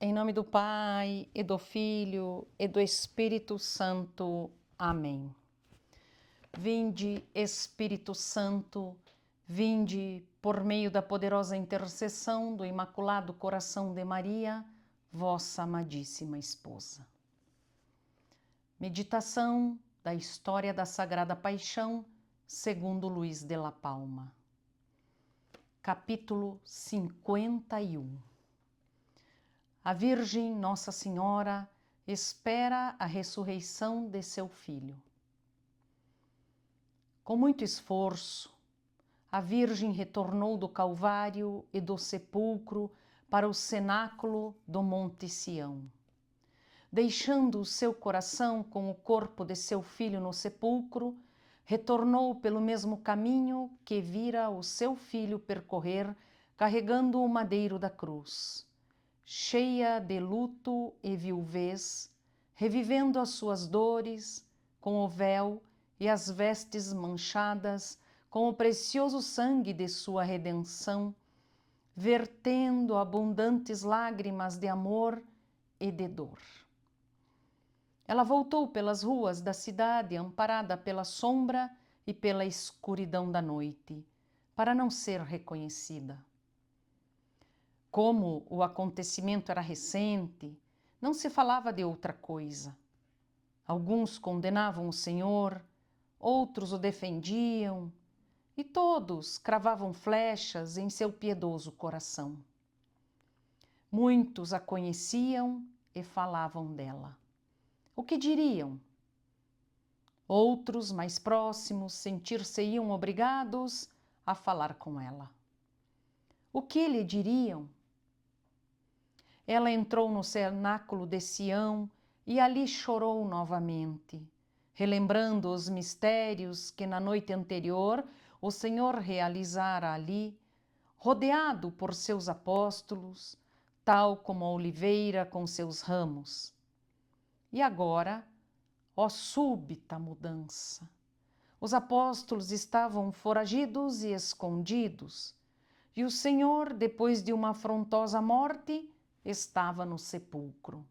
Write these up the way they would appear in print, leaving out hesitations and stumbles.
Em nome do Pai, e do Filho, e do Espírito Santo. Amém. Vinde, Espírito Santo, vinde por meio da poderosa intercessão do Imaculado Coração de Maria, vossa amadíssima esposa. Meditação da história da Sagrada Paixão, segundo Luís de la Palma. Capítulo 51. A Virgem Nossa Senhora espera a ressurreição de seu filho. Com muito esforço, a Virgem retornou do Calvário e do sepulcro para o cenáculo do Monte Sião. Deixando o seu coração com o corpo de seu filho no sepulcro, retornou pelo mesmo caminho que vira o seu filho percorrer, carregando o madeiro da cruz. Cheia de luto e viuvez, revivendo as suas dores, com o véu e as vestes manchadas, com o precioso sangue de sua redenção, vertendo abundantes lágrimas de amor e de dor. Ela voltou pelas ruas da cidade, amparada pela sombra e pela escuridão da noite, para não ser reconhecida. Como o acontecimento era recente, não se falava de outra coisa. Alguns condenavam o Senhor, outros o defendiam, e todos cravavam flechas em seu piedoso coração. Muitos a conheciam e falavam dela. O que diriam? Outros, mais próximos, sentir-se-iam obrigados a falar com ela. O que lhe diriam? Ela entrou no cenáculo de Sião e ali chorou novamente, relembrando os mistérios que na noite anterior o Senhor realizara ali, rodeado por seus apóstolos, tal como a oliveira com seus ramos. E agora, ó súbita mudança! Os apóstolos estavam foragidos e escondidos, e o Senhor, depois de uma afrontosa morte, estava no sepulcro.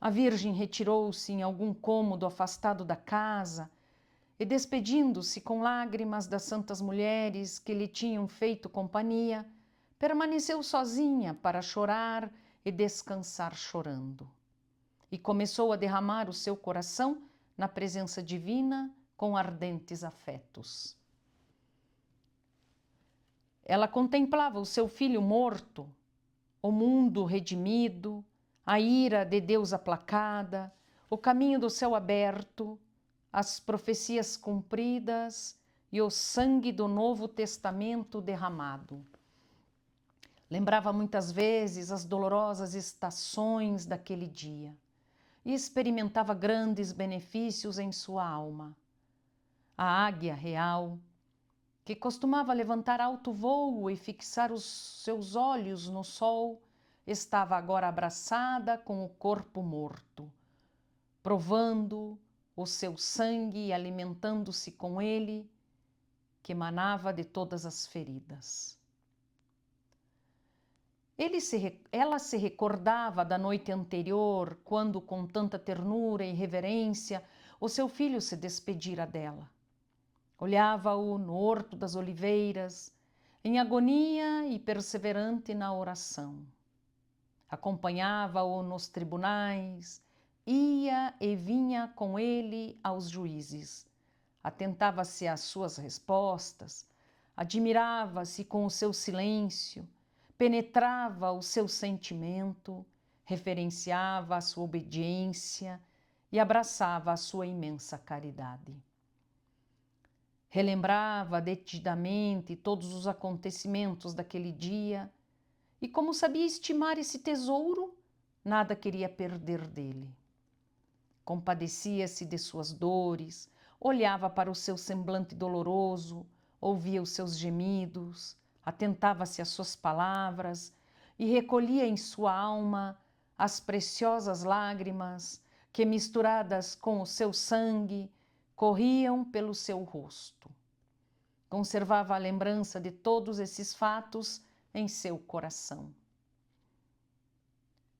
A Virgem retirou-se em algum cômodo afastado da casa e, despedindo-se com lágrimas das santas mulheres que lhe tinham feito companhia, permaneceu sozinha para chorar e descansar chorando. E começou a derramar o seu coração na presença divina com ardentes afetos. Ela contemplava o seu filho morto, o mundo redimido, a ira de Deus aplacada, o caminho do céu aberto, as profecias cumpridas e o sangue do Novo Testamento derramado. Lembrava muitas vezes as dolorosas estações daquele dia e experimentava grandes benefícios em sua alma. A águia real, que costumava levantar alto vôo e fixar os seus olhos no sol, estava agora abraçada com o corpo morto, provando o seu sangue e alimentando-se com ele, que emanava de todas as feridas. Ela se recordava da noite anterior, quando, com tanta ternura e reverência, o seu filho se despedira dela. Olhava-o no Horto das Oliveiras, em agonia e perseverante na oração. Acompanhava-o nos tribunais, ia e vinha com ele aos juízes. Atentava-se às suas respostas, admirava-se com o seu silêncio, penetrava o seu sentimento, referenciava a sua obediência e abraçava a sua imensa caridade. Relembrava detidamente todos os acontecimentos daquele dia e, como sabia estimar esse tesouro, nada queria perder dele. Compadecia-se de suas dores, olhava para o seu semblante doloroso, ouvia os seus gemidos, atentava-se às suas palavras e recolhia em sua alma as preciosas lágrimas que, misturadas com o seu sangue, corriam pelo seu rosto. Conservava a lembrança de todos esses fatos em seu coração.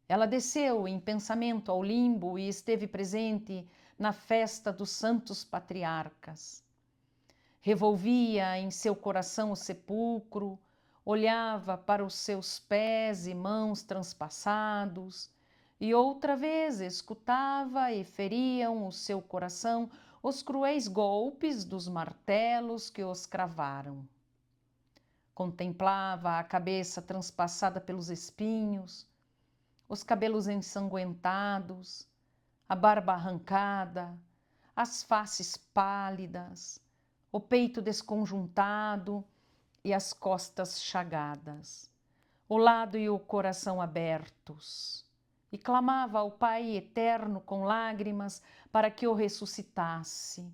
Ela desceu em pensamento ao limbo e esteve presente na festa dos santos patriarcas. Revolvia em seu coração o sepulcro, olhava para os seus pés e mãos transpassados, e outra vez escutava e feriam o seu coração os cruéis golpes dos martelos que os cravaram. Contemplava a cabeça transpassada pelos espinhos, os cabelos ensanguentados, a barba arrancada, as faces pálidas, o peito desconjuntado e as costas chagadas, o lado e o coração abertos, e clamava ao Pai eterno com lágrimas para que o ressuscitasse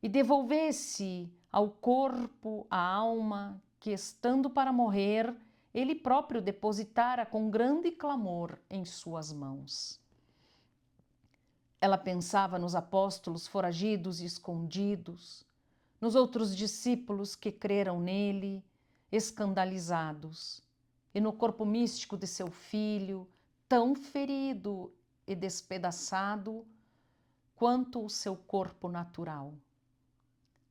e devolvesse ao corpo a alma que, estando para morrer, ele próprio depositara com grande clamor em suas mãos. Ela pensava nos apóstolos foragidos e escondidos, nos outros discípulos que creram nele, escandalizados, e no corpo místico de seu filho, tão ferido e despedaçado quanto o seu corpo natural.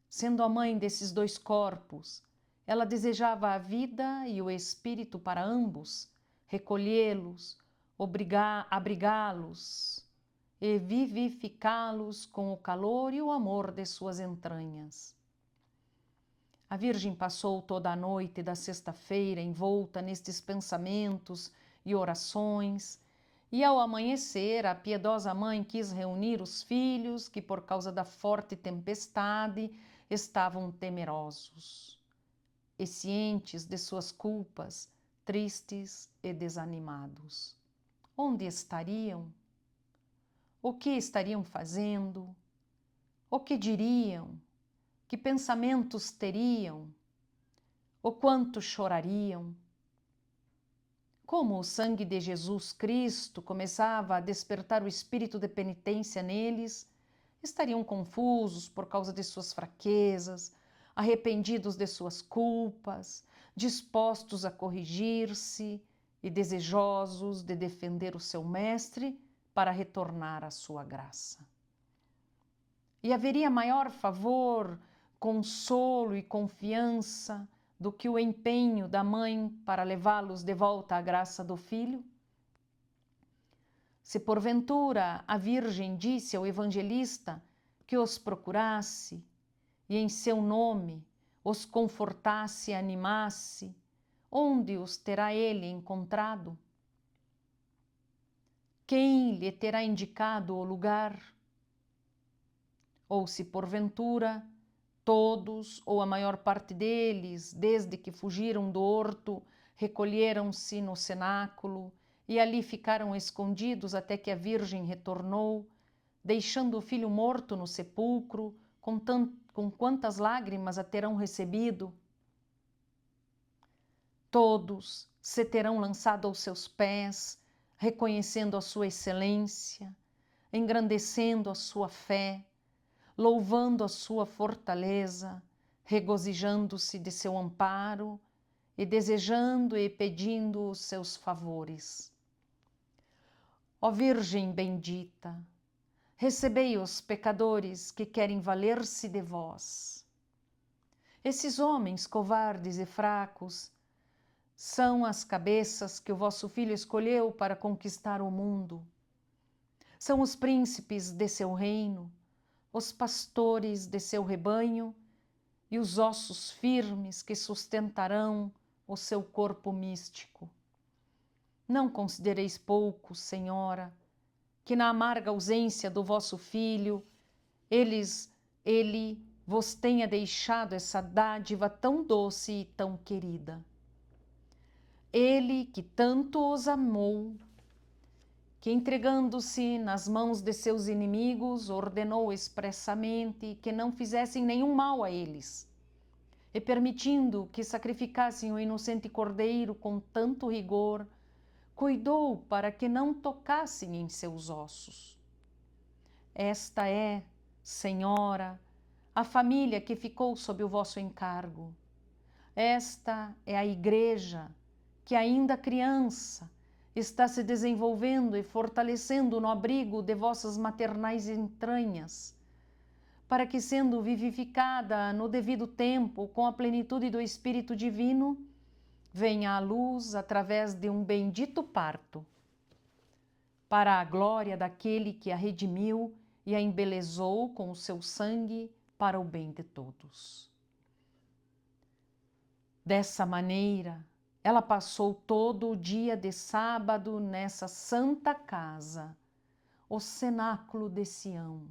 Sendo a mãe desses dois corpos, ela desejava a vida e o espírito para ambos, recolhê-los, abrigá-los e vivificá-los com o calor e o amor de suas entranhas. A Virgem passou toda a noite da sexta-feira envolta nestes pensamentos e orações, e ao amanhecer a piedosa mãe quis reunir os filhos que, por causa da forte tempestade, estavam temerosos e cientes de suas culpas, tristes e desanimados. Onde estariam? O que estariam fazendo? O que diriam? Que pensamentos teriam? O quanto chorariam? Como o sangue de Jesus Cristo começava a despertar o espírito de penitência neles, estariam confusos por causa de suas fraquezas, arrependidos de suas culpas, dispostos a corrigir-se e desejosos de defender o seu mestre para retornar à sua graça. E haveria maior favor, consolo e confiança do que o empenho da mãe para levá-los de volta à graça do filho? Se porventura a Virgem disse ao evangelista que os procurasse e em seu nome os confortasse e animasse, onde os terá ele encontrado? Quem lhe terá indicado o lugar? Ou se porventura todos ou a maior parte deles, desde que fugiram do horto, recolheram-se no cenáculo e ali ficaram escondidos até que a Virgem retornou, deixando o filho morto no sepulcro, com quantas lágrimas a terão recebido? Todos se terão lançado aos seus pés, reconhecendo a sua excelência, engrandecendo a sua fé, louvando a sua fortaleza, regozijando-se de seu amparo e desejando e pedindo os seus favores. Ó Virgem bendita, recebei os pecadores que querem valer-se de vós. Esses homens covardes e fracos são as cabeças que o vosso Filho escolheu para conquistar o mundo. São os príncipes de seu reino, os pastores de seu rebanho e os ossos firmes que sustentarão o seu corpo místico. Não considereis pouco, Senhora, que na amarga ausência do vosso Filho, ele vos tenha deixado essa dádiva tão doce e tão querida. Ele que tanto os amou, que entregando-se nas mãos de seus inimigos, ordenou expressamente que não fizessem nenhum mal a eles, e permitindo que sacrificassem o inocente cordeiro com tanto rigor, cuidou para que não tocassem em seus ossos. Esta é, Senhora, a família que ficou sob o vosso encargo. Esta é a Igreja que, ainda criança, está se desenvolvendo e fortalecendo no abrigo de vossas maternais entranhas, para que, sendo vivificada no devido tempo com a plenitude do Espírito Divino, venha à luz através de um bendito parto, para a glória daquele que a redimiu e a embelezou com o seu sangue para o bem de todos. Dessa maneira, ela passou todo o dia de sábado nessa santa casa, o cenáculo de Sião.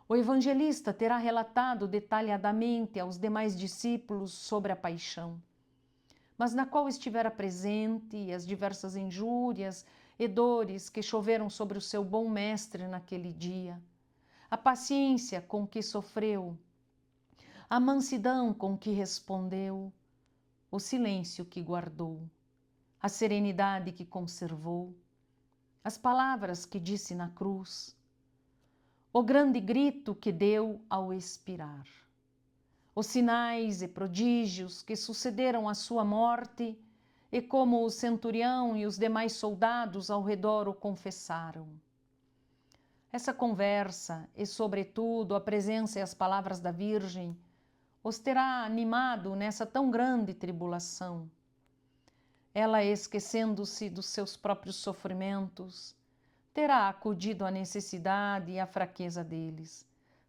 O evangelista terá relatado detalhadamente aos demais discípulos sobre a paixão, mas na qual estivera presente as diversas injúrias e dores que choveram sobre o seu bom mestre naquele dia, a paciência com que sofreu, a mansidão com que respondeu, o silêncio que guardou, a serenidade que conservou, as palavras que disse na cruz, o grande grito que deu ao expirar, os sinais e prodígios que sucederam à sua morte e como o centurião e os demais soldados ao redor o confessaram. Essa conversa e, sobretudo, a presença e as palavras da Virgem os terá animado nessa tão grande tribulação. Ela, esquecendo-se dos seus próprios sofrimentos, terá acudido à necessidade e à fraqueza deles,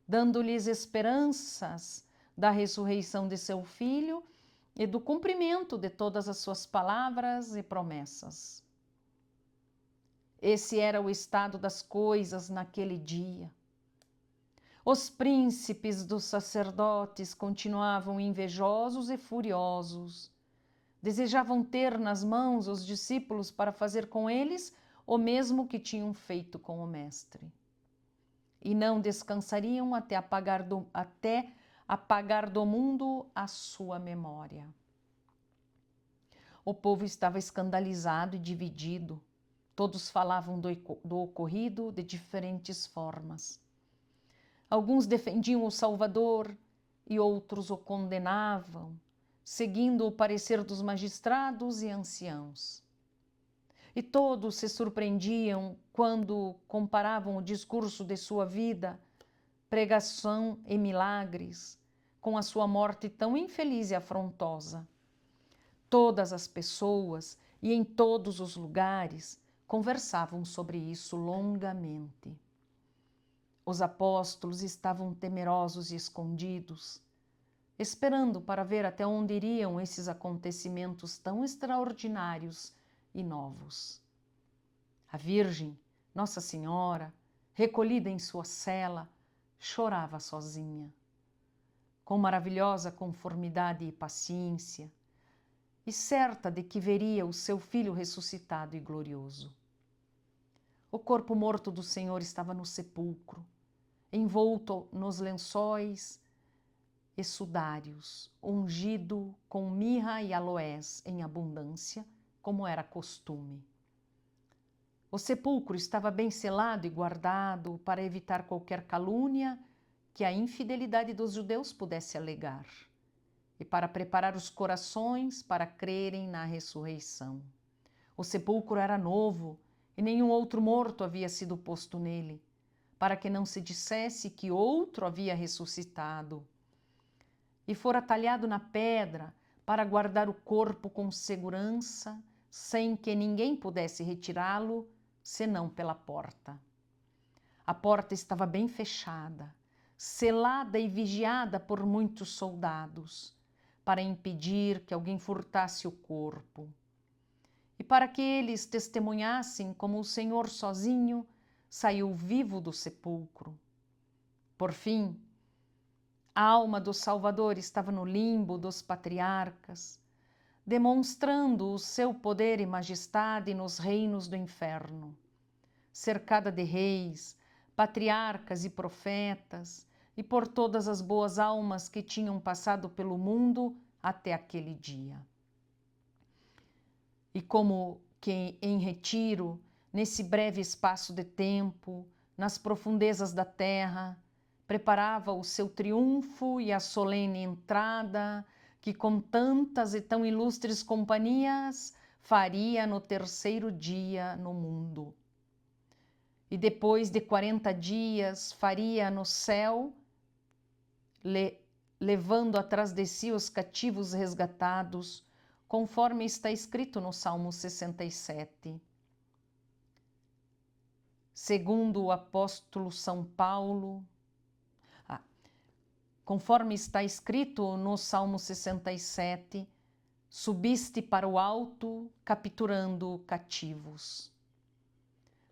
dando-lhes esperanças da ressurreição de seu filho e do cumprimento de todas as suas palavras e promessas. Esse era o estado das coisas naquele dia. Os príncipes dos sacerdotes continuavam invejosos e furiosos. Desejavam ter nas mãos os discípulos para fazer com eles o mesmo que tinham feito com o Mestre. E não descansariam até apagar do mundo a sua memória. O povo estava escandalizado e dividido. Todos falavam do ocorrido de diferentes formas. Alguns defendiam o Salvador e outros o condenavam, seguindo o parecer dos magistrados e anciãos. E todos se surpreendiam quando comparavam o discurso de sua vida, pregação e milagres, com a sua morte tão infeliz e afrontosa. Todas as pessoas e em todos os lugares conversavam sobre isso longamente. Os apóstolos estavam temerosos e escondidos, esperando para ver até onde iriam esses acontecimentos tão extraordinários e novos. A Virgem, Nossa Senhora, recolhida em sua cela, chorava sozinha, com maravilhosa conformidade e paciência, e certa de que veria o seu filho ressuscitado e glorioso. O corpo morto do Senhor estava no sepulcro, envolto nos lençóis e sudários, ungido com mirra e aloés em abundância, como era costume. O sepulcro estava bem selado e guardado para evitar qualquer calúnia que a infidelidade dos judeus pudesse alegar, e para preparar os corações para crerem na ressurreição. O sepulcro era novo e nenhum outro morto havia sido posto nele, para que não se dissesse que outro havia ressuscitado. E fora talhado na pedra para guardar o corpo com segurança, sem que ninguém pudesse retirá-lo, senão pela porta. A porta estava bem fechada, selada e vigiada por muitos soldados, para impedir que alguém furtasse o corpo. E para que eles testemunhassem como o Senhor sozinho saiu vivo do sepulcro. Por fim, a alma do Salvador estava no limbo dos patriarcas, demonstrando o seu poder e majestade nos reinos do inferno, cercada de reis, patriarcas e profetas, e por todas as boas almas que tinham passado pelo mundo até aquele dia. E como que em retiro, nesse breve espaço de tempo, nas profundezas da terra, preparava o seu triunfo e a solene entrada que com tantas e tão ilustres companhias faria no terceiro dia no mundo. E depois de 40 dias faria no céu, levando atrás de si os cativos resgatados, conforme está escrito no Salmo 67. Segundo o apóstolo São Paulo, conforme está escrito no Salmo 67, subiste para o alto, capturando cativos.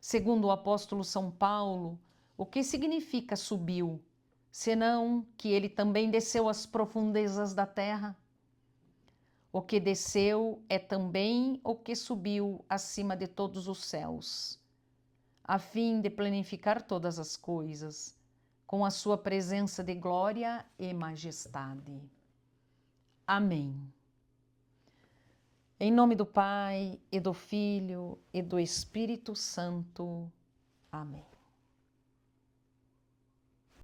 Segundo o apóstolo São Paulo, o que significa subiu, senão que ele também desceu às profundezas da terra? O que desceu é também o que subiu acima de todos os céus, a fim de planificar todas as coisas, com a sua presença de glória e majestade. Amém. Em nome do Pai, e do Filho, e do Espírito Santo. Amém.